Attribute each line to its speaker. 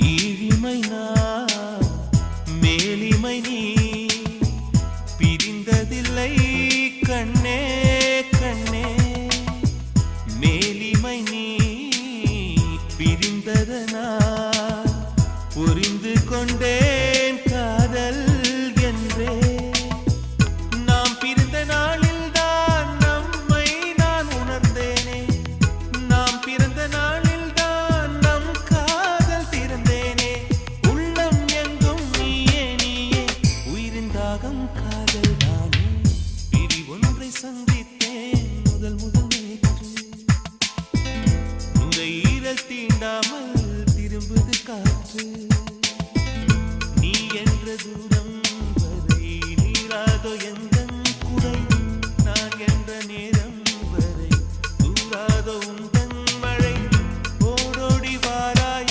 Speaker 1: ஈழிமை நான் மேலிமை நீ பிரிந்ததில்லை கண்ணே கண்ணே மேலிமை நீ பிரிந்ததனால் புரிந்து கொண்டேன் காதல் என்றே நாம் பிரிந்த நாளில் தான் நம்மை நான் உணர்ந்தேனே நாம் பிறந்த நாளில் தான் நம் காதல் திறந்தேனே உள்ளம் எங்கும் நீயே நீயே உயிரின் தாகம் காதல் தானே பிரி ஒன்றை சந்தித்தேன் முதல் முதல் நேற்று நுரையீரல் தீண்டாமல் திரும்புது காற்று